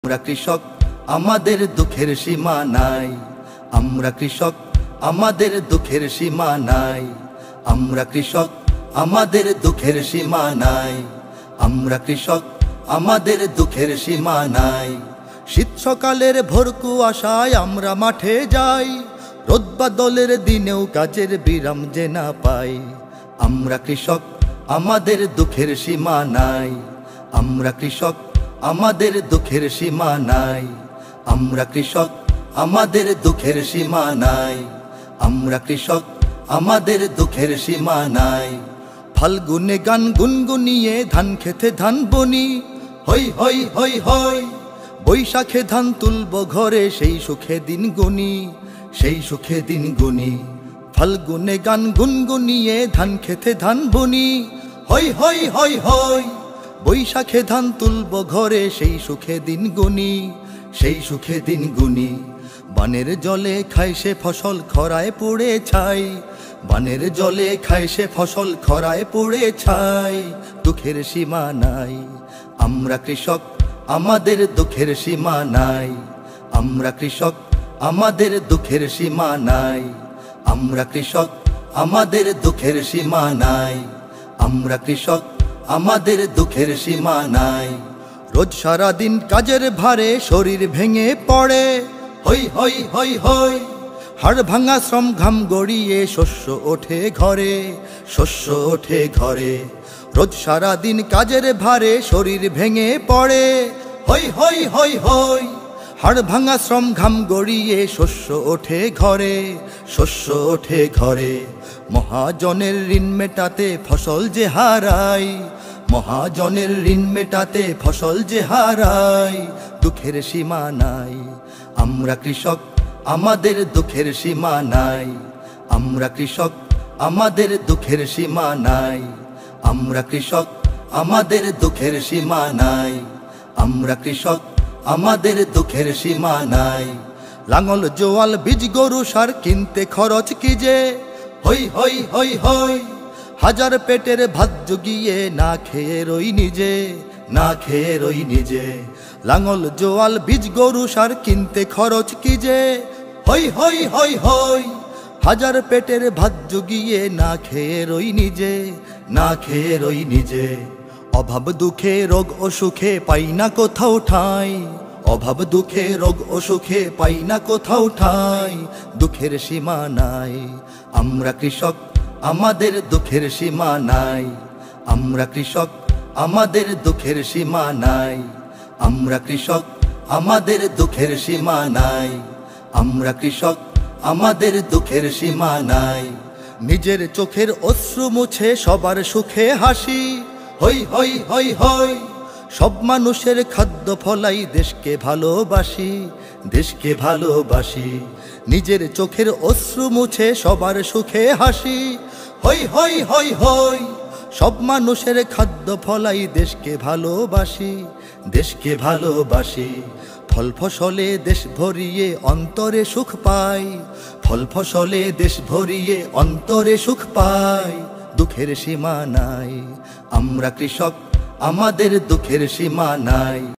আমরা কৃষক, আমাদের দুঃখের সীমা নাই। আমরা কৃষক, আমাদের দুঃখের সীমা নাই। আমরা কৃষক, আমাদের দুঃখের সীমা নাই। আমরা কৃষক, আমাদের দুঃখের সীমা নাই। শীত সকালের ভোর কুয়াশায় আমরা মাঠে যাই, রোদ বাদলের দিনেও কাজের বিরাম যে না পাই। আমরা কৃষক, আমাদের দুঃখের সীমা নাই। আমরা কৃষক, আমাদের দুঃখের সীমা নাই। আমরা কৃষক, আমাদের দুঃখের সীমা নাই। আমরা কৃষক, আমাদের দুঃখের সীমা নাই। ফাল্গুনে গান গুনগুনিয়ে ধান খেতে ধান বনি, হই হই হই হই। বৈশাখে ধান তুলব ঘরে, সেই সুখে দিন গুনি, সেই সুখে দিন গুনি। ফাল্গুনে গান গুনগুনিয়ে ধান খেতে ধান বনি, হই হই হই হই। বৈশাখে ধান তুলব ঘরে, সেই সুখে দিন গুনি, সেই সুখে দিন গুনি। বানের জলে খায় সে ফসল খরায় পড়ে ছাই, বানের জলে খায় সে ফসল খরায় পড়ে ছাই। দুঃখের সীমা নাই। আমরা কৃষক, আমাদের দুঃখের সীমা নাই। আমরা কৃষক, আমাদের দুঃখের সীমা নাই। আমরা কৃষক, আমাদের দুঃখের সীমা নাই। আমরা কৃষক, আমাদের দুঃখের সীমা নাই। রোজ সারাদিন কাজের ভারে শরীর ভেঙে পড়ে, হই হই হই হই। হাড় ভাঙা শ্রম ঘাম গড়িয়ে শস্য ওঠে ঘরে, শস্য ওঠে ঘরে। রোজ সারাদিন কাজের ভারে শরীর ভেঙে পড়ে, হই হই হই হই। হাড় ভাঙা শ্রম ঘাম গড়িয়ে শস্য ওঠে ঘরে, শস্য ওঠে ঘরে। মহাজনের ঋণ মেটাতে ফসল যে হারাই, মহাজনের ঋণ মেটাতে ফসল যে হারাই। দুঃখের সীমা নাই। আমরা কৃষক, আমাদের দুঃখের সীমা নাই। আমরা কৃষক, আমাদের দুঃখের সীমা নাই। আমরা কৃষক, আমাদের দুঃখের সীমা নাই। আমরা কৃষক, আমাদের দুঃখের সীমা নাই। লাঙল জোয়াল বীজ গরু সার কিনতে খরচ কি যে, হই হই হই হই। হাজার পেটের ভাত জুগিয়ে না খেয়ে রই নিজে, না খেয়ে রই নিজে। লাঙল জোয়াল বীজ গরু সার কিনতে খরচ কি যে, হই হই হই হই। হাজার পেটের ভাত জুগিয়ে না খেয়ে রই নিজে, না খেয়ে রই নিজে। অভাব দুঃখে রোগ অসুখে পাই না কোথাও ঠাঁই, অভাব দুঃখে রোগ অসুখে পাই না কোথাও ঠাঁই। দুঃখের সীমা নাই। আমরা কৃষক, আমাদের দুঃখের সীমা নাই। আমরা কৃষক, আমাদের দুঃখের সীমা নাই। আমরা কৃষক, আমাদের দুঃখের সীমা নাই। আমরা কৃষক, আমাদের দুঃখের সীমা নাই। নিজের চোখের অশ্রু মুছে সবার সুখে হাসি, হই হই হই হই। সব মানুষের খাদ্য ফলাই দেশকে ভালোবাসি, দেশকে ভালোবাসি। নিজের চোখের অশ্রু মুছে সবার সুখে হাসি, হই হই হই হই। সব মানুষের খাদ্য ফলাই দেশকে ভালোবাসি, দেশকে ভালোবাসি। ফল ফসলে দেশ ভরিয়ে অন্তরে সুখ পাই, ফল ফসলে দেশ ভরিয়ে অন্তরে সুখ পাই। দুঃখের সীমা নাই। আমরা কৃষক, আমাদের দুঃখের সীমা নাই।